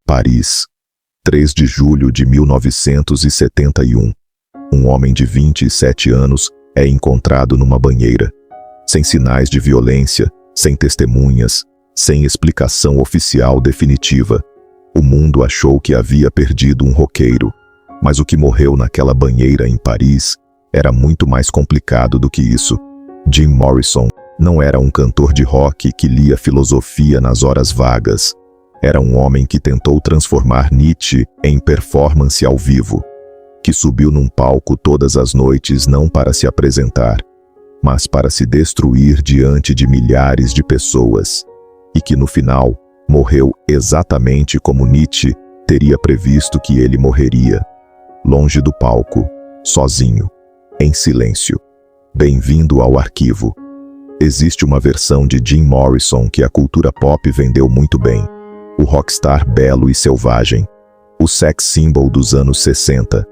Paris, 3 de julho de 1971. Um homem de 27 anos é encontrado numa banheira, sem sinais de violência, sem testemunhas, sem explicação oficial definitiva. O mundo achou que havia perdido um roqueiro, mas o que morreu naquela banheira em Paris era muito mais complicado do que isso. Jim Morrison não era um cantor de rock que lia filosofia nas horas vagas. Era um homem que tentou transformar Nietzsche em performance ao vivo, que subiu num palco todas as noites não para se apresentar, mas para se destruir diante de milhares de pessoas, e que no final morreu exatamente como Nietzsche teria previsto que ele morreria, longe do palco, sozinho, em silêncio. Bem-vindo ao arquivo. Existe uma versão de Jim Morrison que a cultura pop vendeu muito bem. O rockstar belo e selvagem, o sex symbol dos anos 60,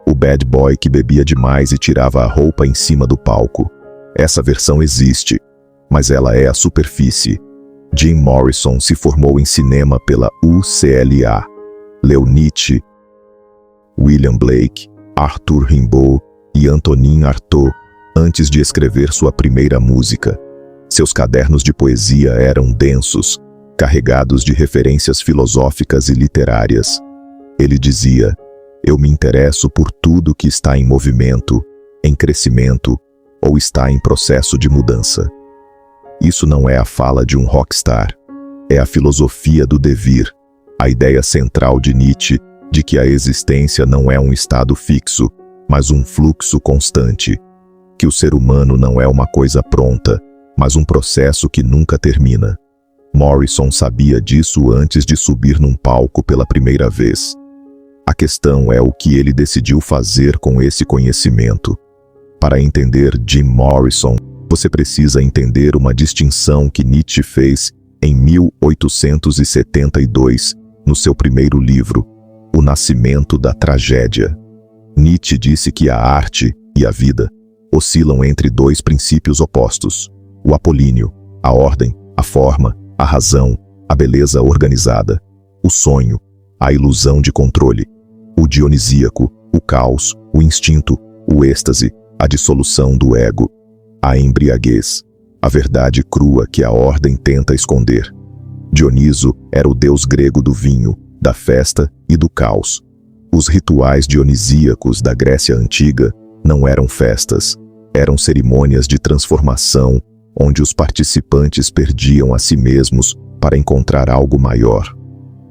o bad boy que bebia demais e tirava a roupa em cima do palco. Essa versão existe, mas ela é a superfície. Jim Morrison se formou em cinema pela UCLA. Leu Nietzsche, William Blake, Arthur Rimbaud e Antonin Artaud antes de escrever sua primeira música. Seus cadernos de poesia eram densos, carregados de referências filosóficas e literárias. Ele dizia: "Eu me interesso por tudo que está em movimento, em crescimento ou está em processo de mudança." Isso não é a fala de um rockstar. É a filosofia do devir, a ideia central de Nietzsche de que a existência não é um estado fixo, mas um fluxo constante, que o ser humano não é uma coisa pronta, mas um processo que nunca termina. Morrison sabia disso antes de subir num palco pela primeira vez. A questão é o que ele decidiu fazer com esse conhecimento. Para entender Jim Morrison, você precisa entender uma distinção que Nietzsche fez em 1872, no seu primeiro livro, O Nascimento da Tragédia. Nietzsche disse que a arte e a vida oscilam entre dois princípios opostos: o apolíneo, a ordem, a forma, a razão, a beleza organizada, o sonho, a ilusão de controle, o dionisíaco, o caos, o instinto, o êxtase, a dissolução do ego, a embriaguez, a verdade crua que a ordem tenta esconder. Dioniso era o deus grego do vinho, da festa e do caos. Os rituais dionisíacos da Grécia Antiga não eram festas, eram cerimônias de transformação, onde os participantes perdiam a si mesmos para encontrar algo maior.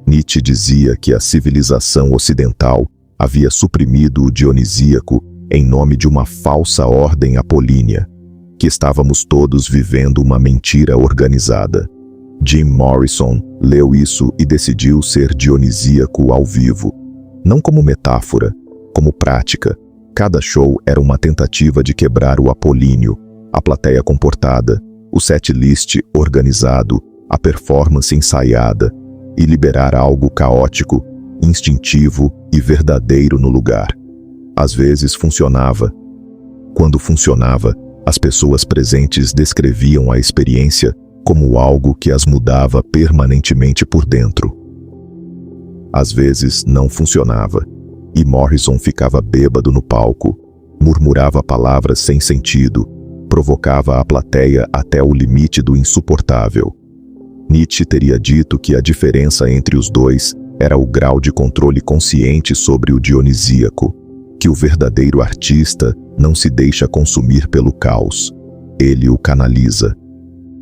Nietzsche dizia que a civilização ocidental havia suprimido o dionisíaco em nome de uma falsa ordem apolínea, que estávamos todos vivendo uma mentira organizada. Jim Morrison leu isso e decidiu ser dionisíaco ao vivo. Não como metáfora, como prática. Cada show era uma tentativa de quebrar o apolíneo, a plateia comportada, o setlist organizado, a performance ensaiada, e liberar algo caótico, instintivo e verdadeiro no lugar. Às vezes funcionava. Quando funcionava, as pessoas presentes descreviam a experiência como algo que as mudava permanentemente por dentro. Às vezes não funcionava, e Morrison ficava bêbado no palco, murmurava palavras sem sentido, provocava a plateia até o limite do insuportável. Nietzsche teria dito que a diferença entre os dois era o grau de controle consciente sobre o dionisíaco, que o verdadeiro artista não se deixa consumir pelo caos, ele o canaliza.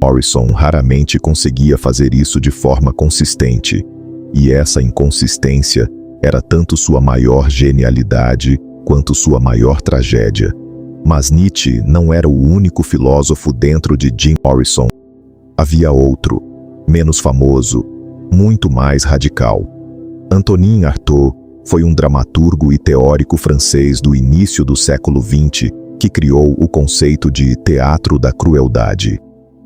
Morrison raramente conseguia fazer isso de forma consistente, e essa inconsistência era tanto sua maior genialidade quanto sua maior tragédia. Mas Nietzsche não era o único filósofo dentro de Jim Morrison. Havia outro, menos famoso, muito mais radical. Antonin Artaud foi um dramaturgo e teórico francês do início do século XX que criou o conceito de teatro da crueldade.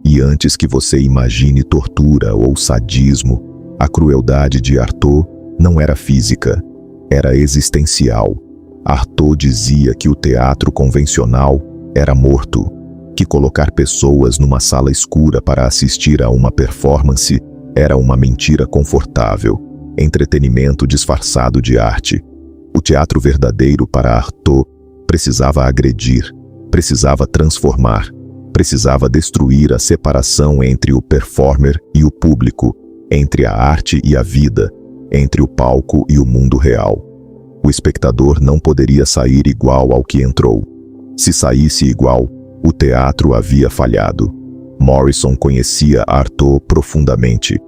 E antes que você imagine tortura ou sadismo, a crueldade de Artaud não era física, era existencial. Artaud dizia que o teatro convencional era morto, que colocar pessoas numa sala escura para assistir a uma performance era uma mentira confortável, entretenimento disfarçado de arte. O teatro verdadeiro para Artaud precisava agredir, precisava transformar, precisava destruir a separação entre o performer e o público, entre a arte e a vida, entre o palco e o mundo real. O espectador não poderia sair igual ao que entrou. Se saísse igual, o teatro havia falhado. Morrison conhecia Artaud profundamente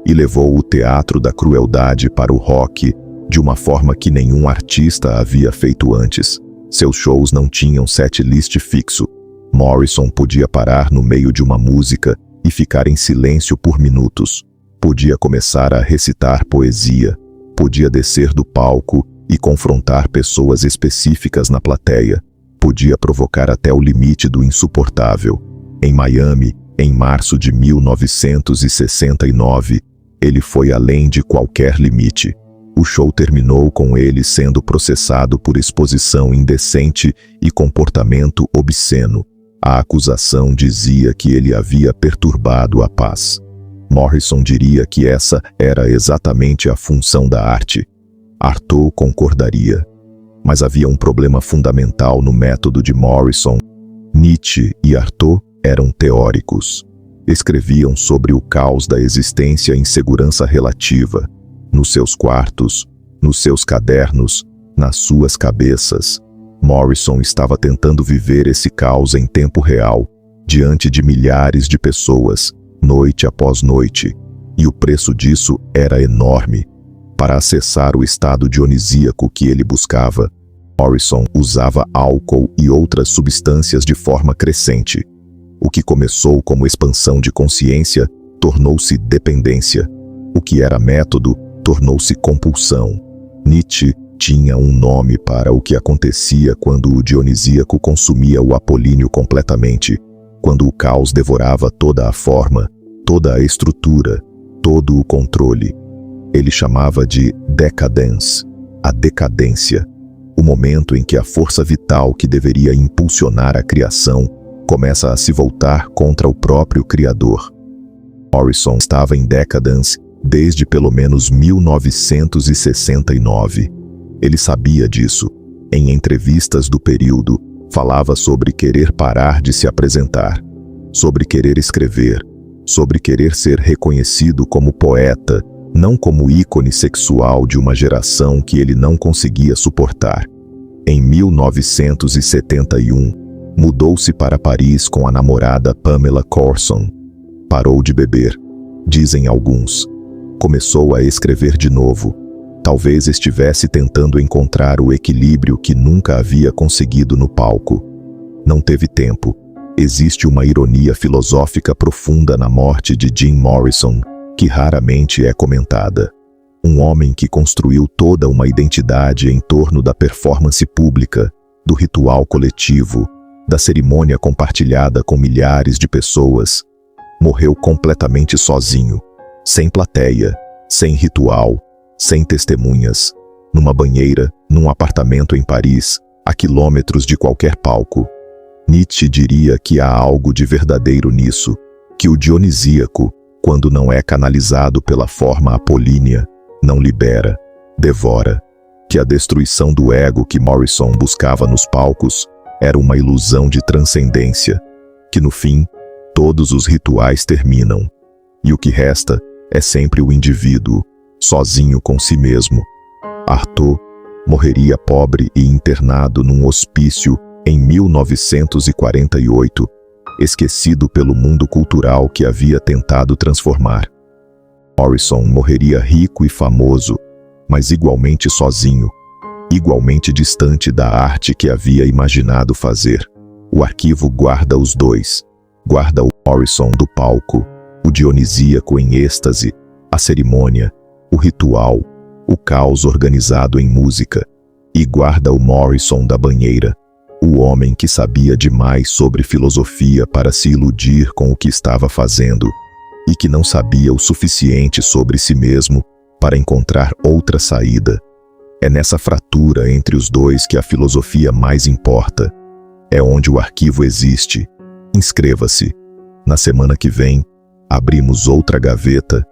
e levou o teatro da crueldade para o rock de uma forma que nenhum artista havia feito antes. Seus shows não tinham setlist fixo. Morrison podia parar no meio de uma música e ficar em silêncio por minutos. Podia começar a recitar poesia. Podia descer do palco e confrontar pessoas específicas na plateia. Podia provocar até o limite do insuportável. Em Miami, em março de 1969, ele foi além de qualquer limite. O show terminou com ele sendo processado por exposição indecente e comportamento obsceno. A acusação dizia que ele havia perturbado a paz. Morrison diria que essa era exatamente a função da arte. Artaud concordaria. Mas havia um problema fundamental no método de Morrison. Nietzsche e Artaud eram teóricos. Escreviam sobre o caos da existência em segurança relativa, nos seus quartos, nos seus cadernos, nas suas cabeças. Morrison estava tentando viver esse caos em tempo real, diante de milhares de pessoas, noite após noite, e o preço disso era enorme. Para acessar o estado dionisíaco que ele buscava, Morrison usava álcool e outras substâncias de forma crescente. O que começou como expansão de consciência tornou-se dependência. O que era método tornou-se compulsão. Nietzsche tinha um nome para o que acontecia quando o dionisíaco consumia o apolíneo completamente, quando o caos devorava toda a forma, toda a estrutura, todo o controle. Ele chamava de decadence, a decadência, o momento em que a força vital que deveria impulsionar a criação começa a se voltar contra o próprio Criador. Morrison estava em decadence desde pelo menos 1969. Ele sabia disso. Em entrevistas do período, falava sobre querer parar de se apresentar, sobre querer escrever, sobre querer ser reconhecido como poeta, não como ícone sexual de uma geração que ele não conseguia suportar. Em 1971, mudou-se para Paris com a namorada Pamela Corson. Parou de beber, dizem alguns. Começou a escrever de novo. Talvez estivesse tentando encontrar o equilíbrio que nunca havia conseguido no palco. Não teve tempo. Existe uma ironia filosófica profunda na morte de Jim Morrison, que raramente é comentada. Um homem que construiu toda uma identidade em torno da performance pública, do ritual coletivo, da cerimônia compartilhada com milhares de pessoas, morreu completamente sozinho, sem plateia, sem ritual, sem testemunhas, numa banheira, num apartamento em Paris, a quilômetros de qualquer palco. Nietzsche diria que há algo de verdadeiro nisso, que o dionisíaco, quando não é canalizado pela forma apolínea, não libera, devora, que a destruição do ego que Morrison buscava nos palcos era uma ilusão de transcendência, que no fim, todos os rituais terminam, e o que resta é sempre o indivíduo, sozinho com si mesmo. Artaud morreria pobre e internado num hospício em 1948, esquecido pelo mundo cultural que havia tentado transformar. Morrison morreria rico e famoso, mas igualmente sozinho, igualmente distante da arte que havia imaginado fazer. O arquivo guarda os dois. Guarda o Morrison do palco, o dionisíaco em êxtase, a cerimônia, o ritual, o caos organizado em música. E guarda o Morrison da banheira, o homem que sabia demais sobre filosofia para se iludir com o que estava fazendo, e que não sabia o suficiente sobre si mesmo para encontrar outra saída. É nessa fratura entre os dois que a filosofia mais importa. É onde o arquivo existe. Inscreva-se. Na semana que vem, abrimos outra gaveta